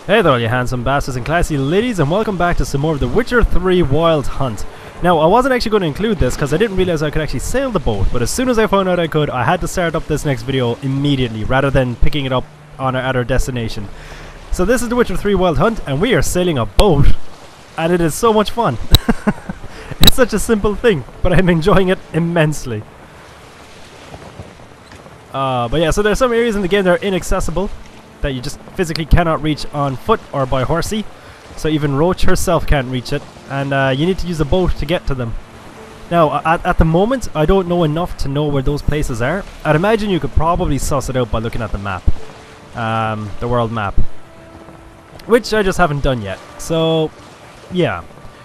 Hey there, you handsome bastards and classy ladies, and welcome back to some more of the Witcher 3 Wild Hunt. Now, I wasn't actually going to include this because I didn't realize I could actually sail the boat, but as soon as I found out I could, I had to start up this next video immediately, rather than picking it up at our destination. So this is the Witcher 3 Wild Hunt, and we are sailing a boat, and it is so much fun. It's such a simple thing, but I'm enjoying it immensely. But yeah, so there are some areas in the game that are inaccessible, that you just physically cannot reach on foot or by horsey. So even Roach herself can't reach it, and you need to use a boat to get to them. Now, at the moment, I don't know enough to know where those places are. I'd imagine you could probably suss it out by looking at the map, the world map, which I just haven't done yet. So, yeah.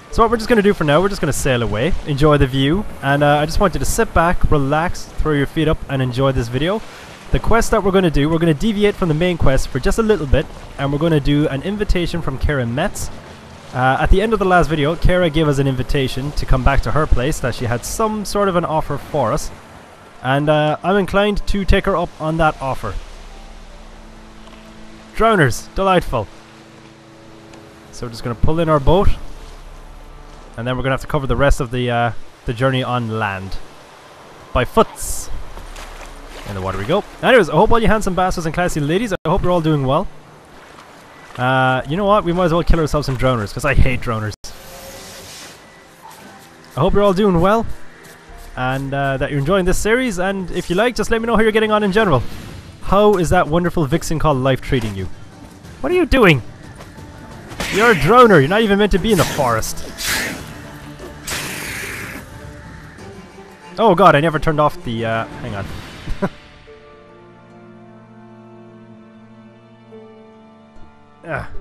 So what we're just going to do for now, we're just going to sail away, enjoy the view, and I just want you to sit back, relax, throw your feet up, and enjoy this video. The quest that we're going to do, we're going to deviate from the main quest for just a little bit, and we're going to do an invitation from Keira Metz. At the end of the last video, Kiera gave us an invitation to come back to her place, that she had some sort of an offer for us, and I'm inclined to take her up on that offer. Drowners, delightful. So we're just going to pull in our boat, and then we're going to have to cover the rest of the journey on land. By foots. In the water we go. Anyways, I hope all you handsome bastards and classy ladies, I hope you're all doing well. You know what? We might as well kill ourselves some drowners, because I hate drowners. I hope you're all doing well, and that you're enjoying this series, and if you like, just let me know how you're getting on in general. How is that wonderful vixen called life treating you? What are you doing? You're a droner, you're not even meant to be in the forest. Oh god, I never turned off the, hang on.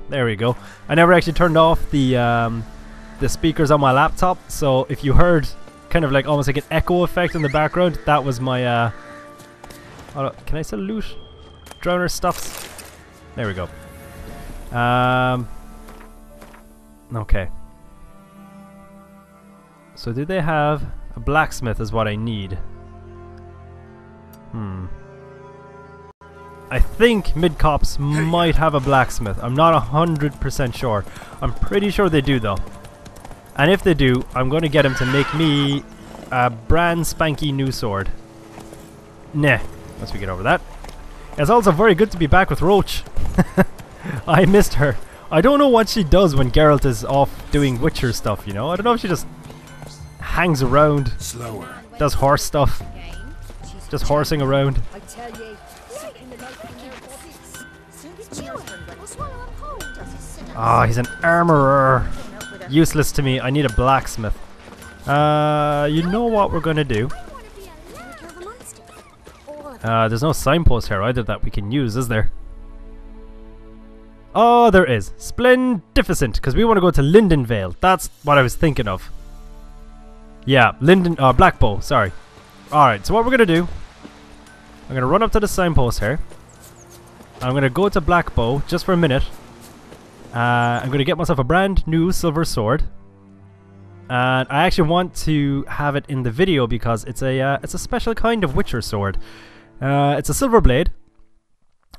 There we go. I never actually turned off the speakers on my laptop, so if you heard kind of like almost like an echo effect in the background, that was my can I still loot drowner stuffs? There we go. Okay. So do they have a blacksmith is what I need. I think Midcops might have a blacksmith. I'm not 100% sure. I'm pretty sure they do though. And if they do, I'm going to get him to make me a brand spanky new sword. Nah, once we get over that. It's also very good to be back with Roach. I missed her. I don't know what she does when Geralt is off doing Witcher stuff, you know? I don't know if she just hangs around, does horse stuff, just horsing around. Ah, he's an armorer. Useless to me. I need a blacksmith. You know what we're gonna do? There's no signpost here either that we can use, is there? Oh, there is. Splendificent, because we want to go to Lindenvale. That's what I was thinking of. Yeah, Blackbow, sorry. Alright, so what we're gonna do, I'm gonna run up to the signpost here. I'm gonna go to Blackbow just for a minute. I'm gonna get myself a brand new silver sword, and I actually want to have it in the video because it's a special kind of Witcher sword. It's a silver blade.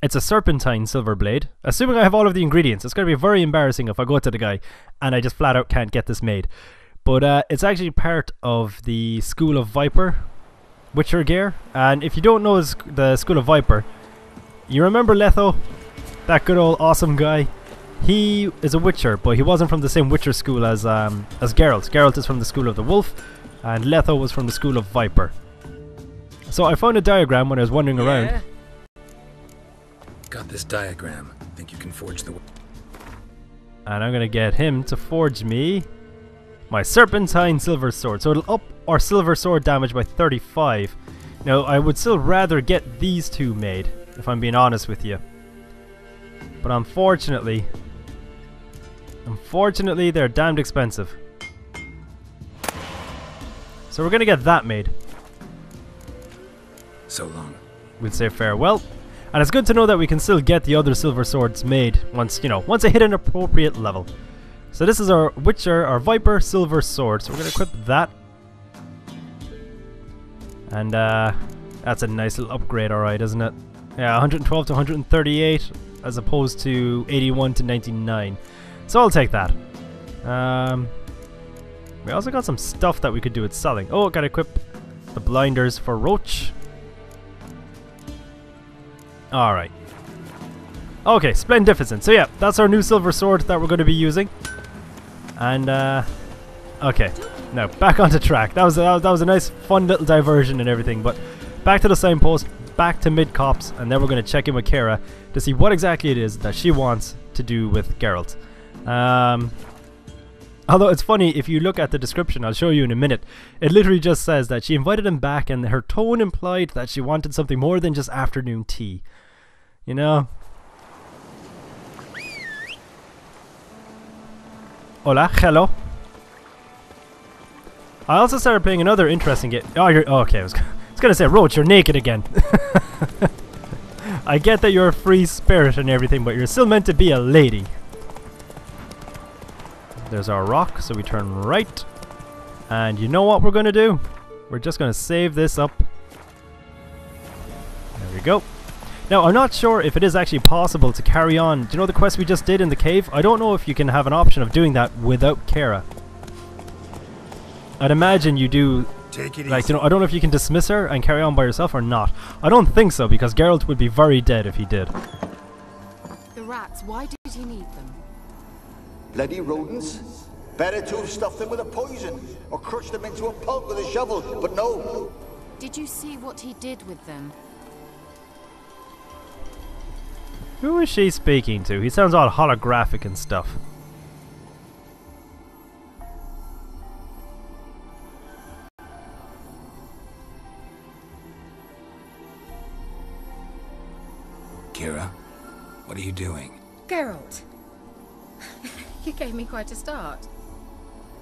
It's a serpentine silver blade. Assuming I have all of the ingredients, it's gonna be very embarrassing if I go to the guy and I just flat out can't get this made. But it's actually part of the School of Viper Witcher gear, and if you don't know the School of Viper, you remember Letho, that good old awesome guy. He is a Witcher, but he wasn't from the same Witcher school as Geralt. Geralt is from the School of the Wolf, and Letho was from the School of Viper. So I found a diagram when I was wandering around. Got this diagram. Think you can forge the... And I'm gonna get him to forge me my serpentine silver sword. So it'll up our silver sword damage by 35. Now I would still rather get these two made, if I'm being honest with you. But unfortunately, they're damned expensive. So we're gonna get that made. So long. We'll say farewell. And it's good to know that we can still get the other silver swords made once, you know, once I hit an appropriate level. So this is our Witcher, our Viper silver sword. So we're gonna equip that. And that's a nice little upgrade, alright, isn't it? Yeah, 112 to 138. as opposed to 81 to 99. So I'll take that. We also got some stuff that we could do with selling. Oh, gotta equip the blinders for Roach. Alright. Okay, Splendificent. So yeah, that's our new silver sword that we're going to be using. And okay, now back onto track. That was a nice fun little diversion and everything, but back to the signpost, back to mid-cops, and then we're going to check in with Kiera to see what exactly it is that she wants to do with Geralt. Although it's funny, if you look at the description, I'll show you in a minute, it literally just says that she invited him back and her tone implied that she wanted something more than just afternoon tea. You know? Hola, hello. I also started playing another interesting game. Oh, you're okay. I was gonna say, Roach, you're naked again. I get that you're a free spirit and everything, but you're still meant to be a lady. There's our rock, so we turn right. And you know what we're gonna do? We're just gonna save this up. There we go. Now, I'm not sure if it is actually possible to carry on. Do you know the quest we just did in the cave? I don't know if you can have an option of doing that without Kiera. I'd imagine you do. Take it like, easy. you know, I don't know if you can dismiss her and carry on by yourself or not. I don't think so, because Geralt would be very dead if he did. The rats, why did he need them? Bloody rodents. Better to have stuffed them with a poison or crushed them into a pulp with a shovel, but no. Did you see what he did with them? Who is she speaking to? He sounds all holographic and stuff. Kiera, what are you doing? Geralt. You gave me quite a start.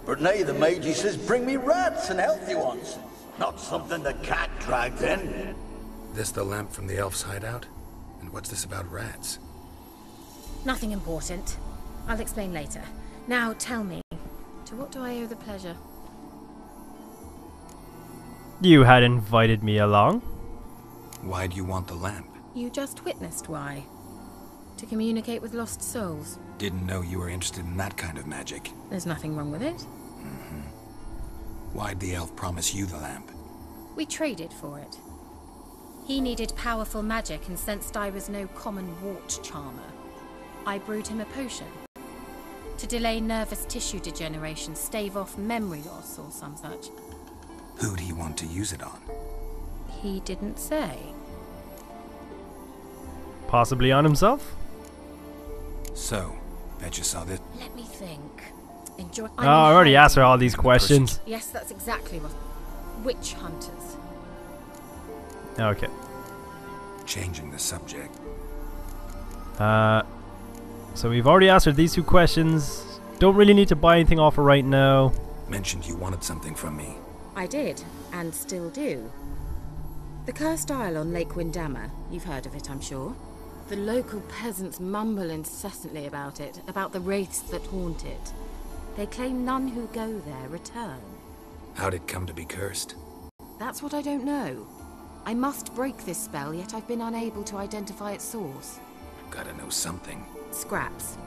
But nay, the mage, he says, bring me rats and healthy ones. Not something the cat dragged in. This the lamp from the elf's hideout? And what's this about rats? Nothing important. I'll explain later. Now tell me, to what do I owe the pleasure? You had invited me along. Why do you want the lamp? You just witnessed why. To communicate with lost souls. Didn't know you were interested in that kind of magic. There's nothing wrong with it. Why'd the elf promise you the lamp? We traded for it. He needed powerful magic and sensed I was no common wart charmer. I brewed him a potion. To delay nervous tissue degeneration, stave off memory loss or some such. Who'd he want to use it on? He didn't say. Possibly on himself? So, bet you saw this. Let me think. Enjoy. Oh, I already asked her all these questions. Yes, that's exactly what. Witch hunters. Okay. Changing the subject. So we've already asked her these two questions. Don't really need to buy anything off her right now. Mentioned you wanted something from me. I did, and still do. The Cursed Isle on Lake Windammer. You've heard of it, I'm sure. The local peasants mumble incessantly about it, about the wraiths that haunt it. They claim none who go there return. How'd it come to be cursed? That's what I don't know. I must break this spell, yet I've been unable to identify its source. Gotta know something. Scraps.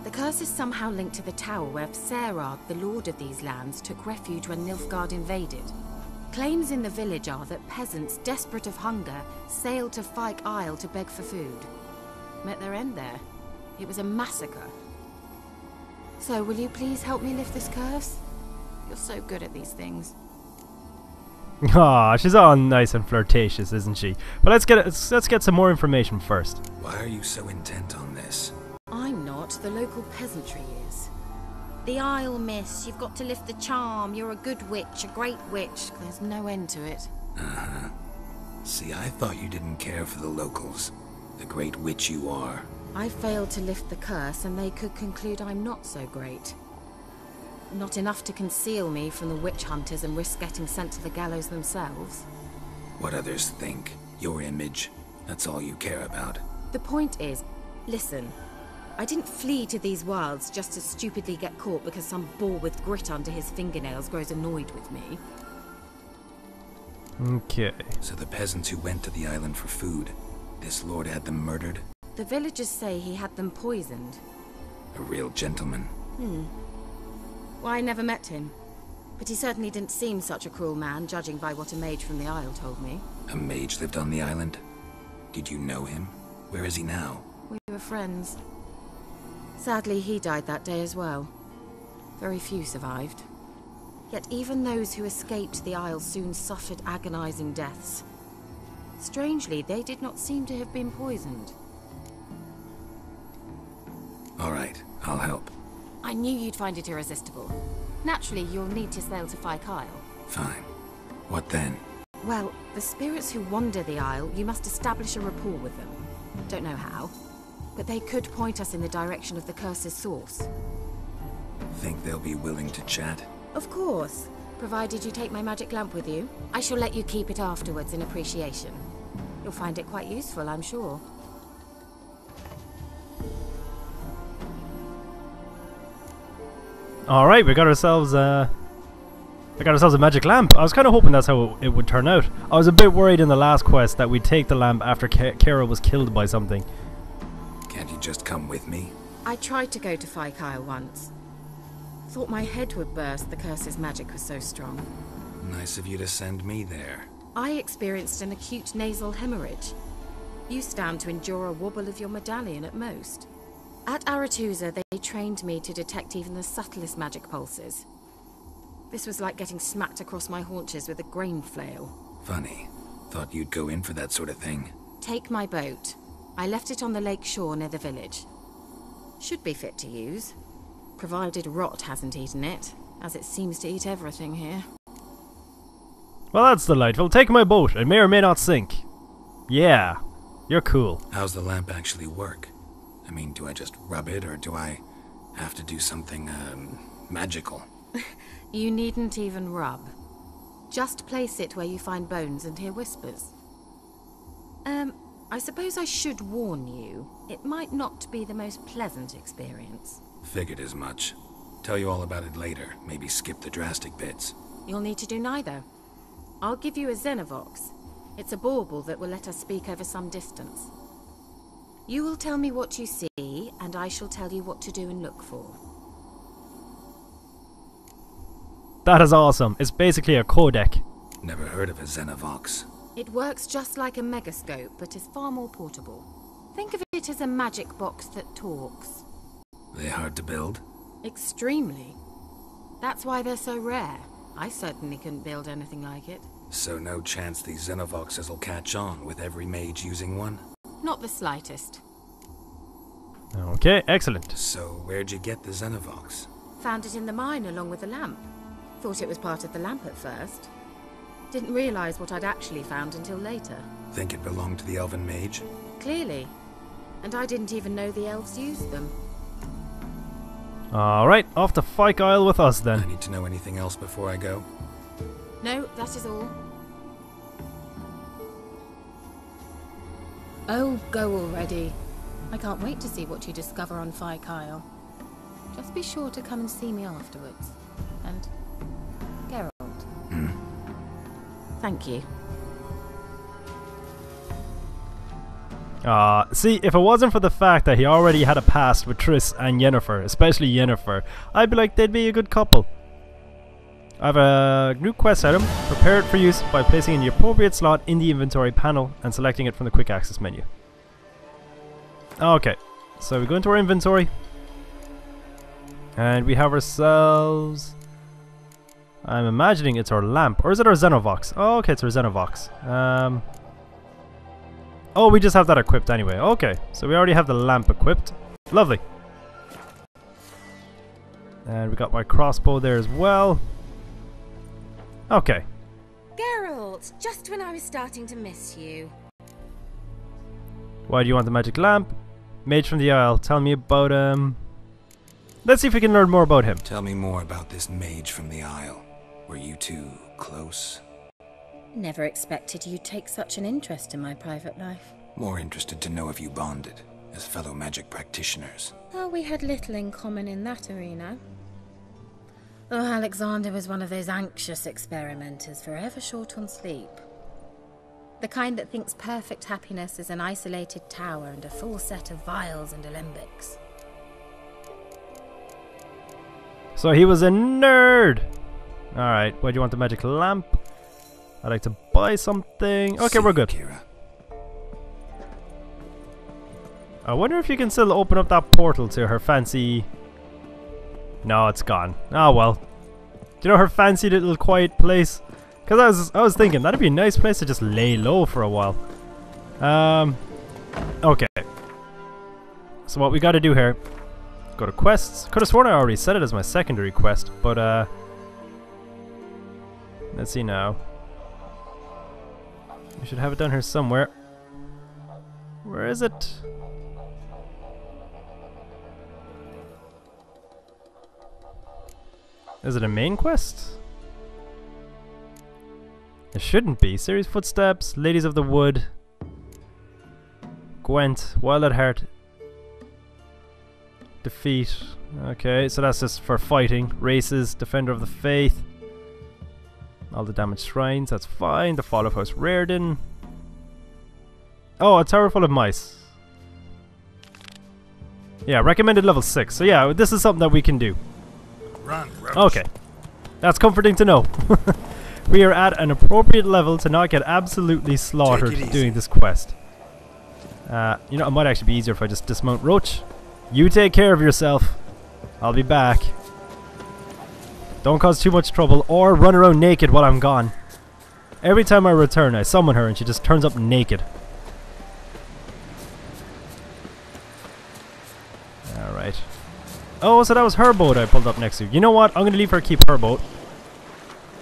The curse is somehow linked to the tower where Serad, the lord of these lands, took refuge when Nilfgaard invaded. Claims in the village are that peasants, desperate of hunger, sailed to Fyke Isle to beg for food. Met their end there. It was a massacre. So, will you please help me lift this curse? You're so good at these things. Aw, she's all nice and flirtatious, isn't she? But let's get some more information first. Why are you so intent on this? I'm not. The local peasantry is. The Isle, miss. You've got to lift the charm. You're a good witch, a great witch. There's no end to it. Uh-huh. See, I thought you didn't care for the locals. The great witch you are. I failed to lift the curse, and they could conclude I'm not so great. Not enough to conceal me from the witch hunters and risk getting sent to the gallows themselves. What others think. Your image. That's all you care about. The point is, listen. I didn't flee to these wilds just to stupidly get caught because some boar with grit under his fingernails grows annoyed with me. Okay. So the peasants who went to the island for food, this lord had them murdered? The villagers say he had them poisoned. A real gentleman. Well, I never met him. But he certainly didn't seem such a cruel man, judging by what a mage from the Isle told me. A mage lived on the island? Did you know him? Where is he now? We were friends. Sadly, he died that day as well. Very few survived. Yet even those who escaped the Isle soon suffered agonizing deaths. Strangely, they did not seem to have been poisoned. All right, I'll help. I knew you'd find it irresistible. Naturally, you'll need to sail to Fyke Isle. Fine. What then? Well, the spirits who wander the Isle, you must establish a rapport with them. Don't know how, but they could point us in the direction of the curse's source. Think they'll be willing to chat? Of course, provided you take my magic lamp with you. I shall let you keep it afterwards in appreciation. You'll find it quite useful, I'm sure. Alright, we got ourselves a magic lamp. I was kind of hoping that's how it would turn out. I was a bit worried in the last quest that we'd take the lamp after Kiera was killed by something. Can't you just come with me? I tried to go to Fyke Isle once. Thought my head would burst, the curse's magic was so strong. Nice of you to send me there. I experienced an acute nasal hemorrhage. You stand to endure a wobble of your medallion at most. At Aretusa, they trained me to detect even the subtlest magic pulses. This was like getting smacked across my haunches with a grain flail. Funny. Thought you'd go in for that sort of thing. Take my boat. I left it on the lake shore near the village. Should be fit to use. Provided rot hasn't eaten it, as it seems to eat everything here. Well, that's delightful. Take my boat. It may or may not sink. Yeah, you're cool. How's the lamp actually work? I mean, do I just rub it, or do I have to do something, magical? You needn't even rub. Just place it where you find bones and hear whispers. I suppose I should warn you, it might not be the most pleasant experience. Figured as much. Tell you all about it later, maybe skip the drastic bits. You'll need to do neither. I'll give you a Xenovox. It's a bauble that will let us speak over some distance. You will tell me what you see, and I shall tell you what to do and look for. That is awesome. It's basically a codec. Never heard of a Xenovox. It works just like a megascope, but is far more portable. Think of it as a magic box that talks. They hard to build? Extremely. That's why they're so rare. I certainly couldn't build anything like it. So no chance these Xenovoxes will catch on with every mage using one? Not the slightest. Okay, excellent. So where'd you get the Xenovox? Found it in the mine along with the lamp. Thought it was part of the lamp at first. Didn't realize what I'd actually found until later. Think it belonged to the elven mage? Clearly. And I didn't even know the elves used them. Alright, off to Fyke Isle with us I then. need to know anything else before I go? No, that is all. Oh, go already. I can't wait to see what you discover on Fyke Isle. Just be sure to come and see me afterwards. And Geralt. Thank you. See, if it wasn't for the fact that he already had a past with Triss and Yennefer, especially Yennefer, I'd be like, they'd be a good couple. I have a new quest item. Prepare it for use by placing in the appropriate slot in the inventory panel and selecting it from the quick access menu. Okay, so we go into our inventory and we have ourselves, I'm imagining it's our lamp, or is it our Xenovox? Oh, okay, it's our Xenovox. Oh, we just have that equipped anyway. Okay, so we already have the lamp equipped. Lovely. And we got my crossbow there as well. Okay. Geralt, just when I was starting to miss you. Why do you want the magic lamp? Mage from the Isle, tell me about let's see if we can learn more about him. Tell me more about this mage from the Isle. Were you two close? Never expected you'd take such an interest in my private life. More interested to know if you bonded, as fellow magic practitioners. Oh, we had little in common in that arena. Oh, Alexander was one of those anxious experimenters, forever short on sleep. The kind that thinks perfect happiness is an isolated tower and a full set of vials and alembics. So he was a nerd! Alright, why do you want the magic lamp? I'd like to buy something. Okay, we're good. Kiera. I wonder if you can still open up that portal to her fancy... No, it's gone. Oh well. Do you know her fancy little quiet place? Because I was thinking, that'd be a nice place to just lay low for a while. Okay. So what we gotta do here... Go to quests. Could have sworn I already set it as my secondary quest, but let's see now. We should have it down here somewhere. Where is it? Is it a main quest? It shouldn't be. Series Footsteps, Ladies of the Wood, Gwent, Wild at Heart, Defeat. Okay, so that's just for fighting. Races, Defender of the Faith. All the damaged shrines, that's fine. The Fall of House Reardon. Oh, A Towerful of Mice. Yeah, recommended level 6. So yeah, this is something that we can do. Run, Roach. Okay. That's comforting to know. We are at an appropriate level to not get absolutely slaughtered doing this quest. You know, it might actually be easier if I just dismount Roach. You take care of yourself. I'll be back. Don't cause too much trouble or run around naked while I'm gone. Every time I return, I summon her and she just turns up naked. Alright. Oh, so that was her boat I pulled up next to. You know what? I'm going to leave her keep her boat.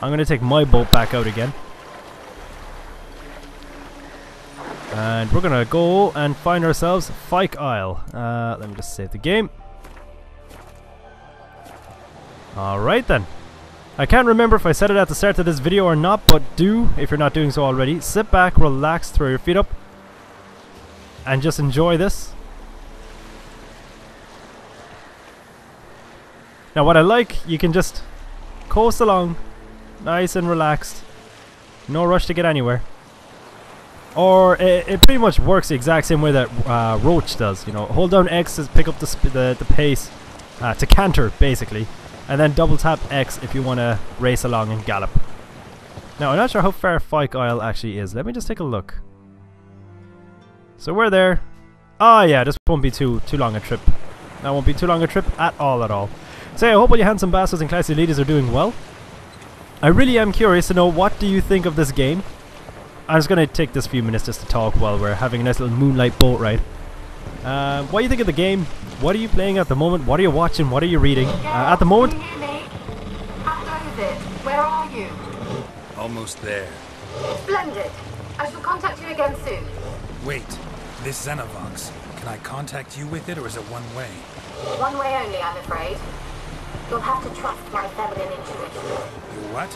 I'm going to take my boat back out again. And we're going to go and find ourselves Fyke Isle. Let me just save the game. Alright then. I can't remember if I said it at the start of this video or not, but do, if you're not doing so already, sit back, relax, throw your feet up, and just enjoy this. Now what I like, you can just coast along, nice and relaxed, no rush to get anywhere. Or it pretty much works the exact same way that Roach does. You know, hold down X to pick up the pace, to canter basically, and then double tap X if you want to race along and gallop. Now I'm not sure how far Fyke Isle actually is. Let me just take a look. So we're there. Oh yeah, this won't be too long a trip. That won't be too long a trip at all. So yeah, I hope all you handsome bastards and classy ladies are doing well. I really am curious to know, what do you think of this game? I'm just going to take this few minutes just to talk while we're having a nice little moonlight boat ride. What do you think of the game? What are you playing at the moment? What are you watching? What are you reading? At the moment... Can you hear me? How close is it? Where are you? Almost there. Splendid. I shall contact you again soon. Wait, this Xenovox. Can I contact you with it, or is it one way? One way only, I'm afraid. You'll have to trust my feminine intuition. Your what?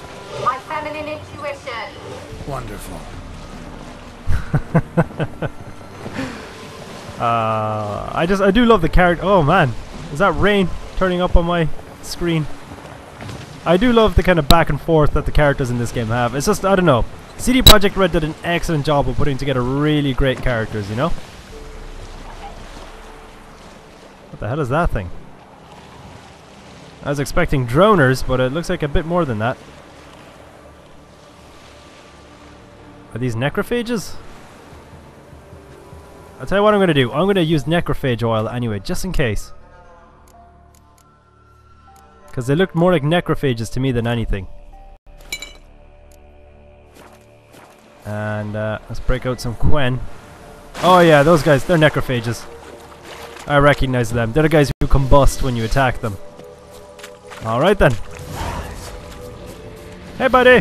My feminine intuition. Wonderful. I do love the character. Oh man, is that rain turning up on my screen? I do love the kind of back and forth that the characters in this game have. It's just, I don't know. CD Projekt RED did an excellent job of putting together really great characters, you know? What the hell is that thing? I was expecting droners, but it looks like a bit more than that. Are these necrophages? I'll tell you what I'm going to do. I'm going to use necrophage oil anyway, just in case. Because they look more like necrophages to me than anything. And let's break out some Quen. Oh yeah, those guys, they're necrophages. I recognize them. They're the guys who combust when you attack them. Alright then. Hey buddy!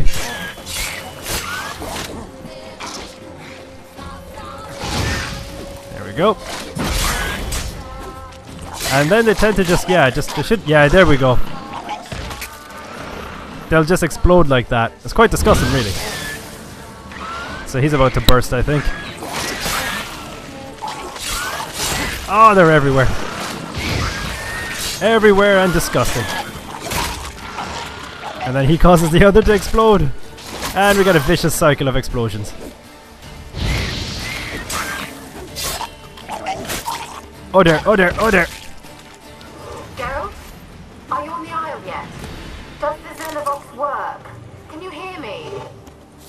There we go. And then they tend to just, yeah, there we go. They'll just explode like that. It's quite disgusting, really. So he's about to burst, I think. Oh, they're everywhere. Everywhere and disgusting. And then he causes the other to explode. And we got a vicious cycle of explosions. Oh there, oh there, oh there. Geralt? Are you on the Isle yet? Does the Xenobox work? Can you hear me?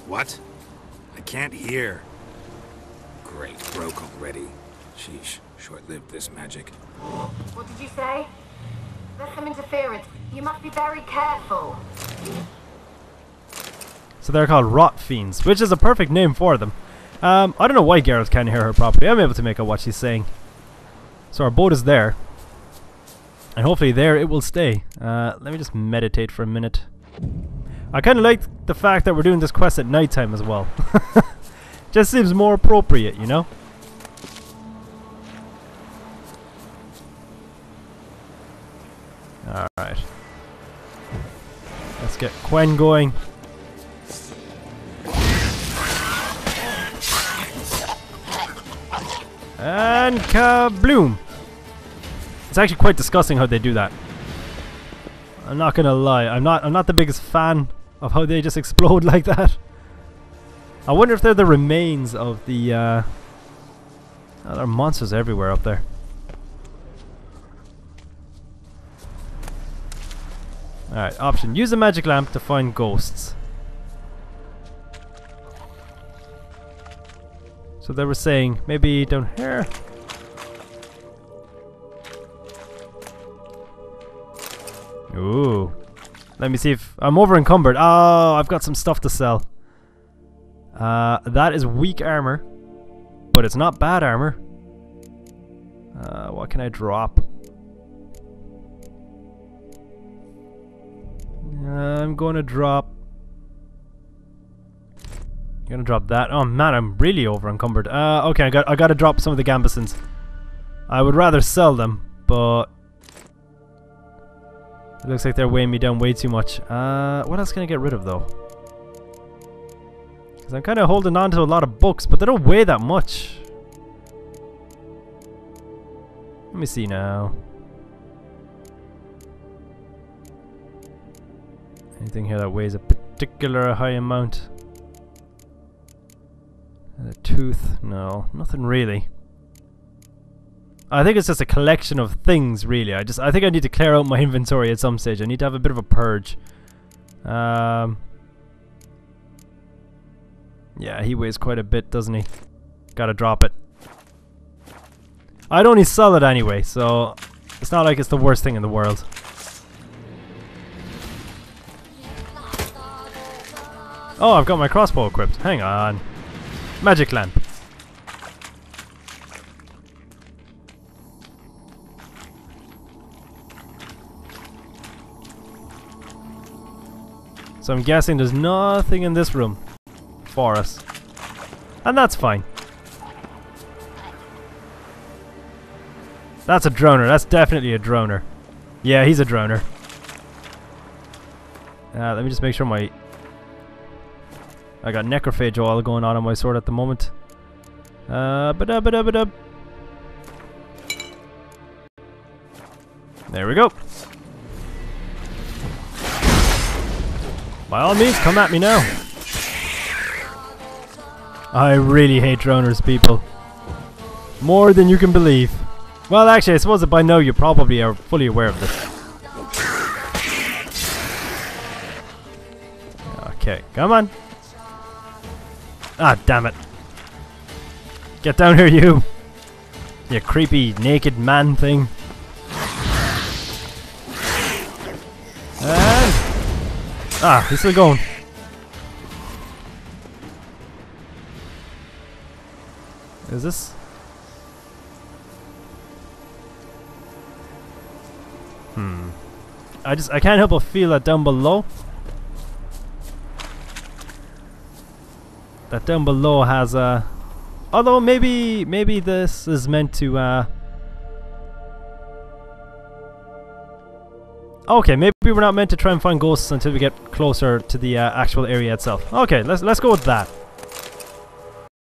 What? I can't hear. Great, broke already. Sheesh, short-lived this magic. What did you say? There's some interference. You must be very careful. So they're called rot fiends, which is a perfect name for them. I don't know why Geralt can't hear her properly. I'm able to make out what she's saying. So our boat is there. And hopefully there it will stay. Let me just meditate for a minute. I kind of like the fact that we're doing this quest at nighttime as well. Just seems more appropriate, you know? Alright. Let's get Quen going. And kabloom! It's actually quite disgusting how they do that. I'm not gonna lie, I'm not the biggest fan of how they just explode like that. I wonder if they're the remains of the oh, there are monsters everywhere up there. Alright, option. Use a magic lamp to find ghosts. So they were saying, maybe down here. Ooh. Let me see if I'm over encumbered. Oh, I've got some stuff to sell. That is weak armor, but it's not bad armor. What can I drop? I'm gonna drop that. Oh man, I'm really over encumbered. Okay, I gotta drop some of the gambesons. I would rather sell them, but it looks like they're weighing me down way too much. What else can I get rid of though? Because I'm kind of holding on to a lot of books, but they don't weigh that much. Let me see now. Anything here that weighs a particular high amount? A tooth? No, nothing really. I think it's just a collection of things, really. I think I need to clear out my inventory at some stage. I need to have a bit of a purge. Yeah, he weighs quite a bit, doesn't he? Gotta drop it. I'd only sell it anyway, so it's not like it's the worst thing in the world. Oh, I've got my crossbow equipped. Hang on. Magic lamp. So I'm guessing there's nothing in this room for us. And that's fine. That's a droner. That's definitely a droner. Yeah, he's a droner. Let me just make sure my... I got necrophage oil going on my sword at the moment. Ba-da-ba-da-ba-da. There we go. By all means, come at me now. I really hate droners, people. More than you can believe. Well, actually, I suppose that by now you probably are fully aware of this. Okay, come on. Ah, damn it. Get down here, you. You creepy, naked man thing. And... ah, he's still going. Is this? I can't help but feel that down below. That down below has a... although maybe this is meant to okay, maybe we're not meant to try and find ghosts until we get closer to the actual area itself. Okay, let's go with that.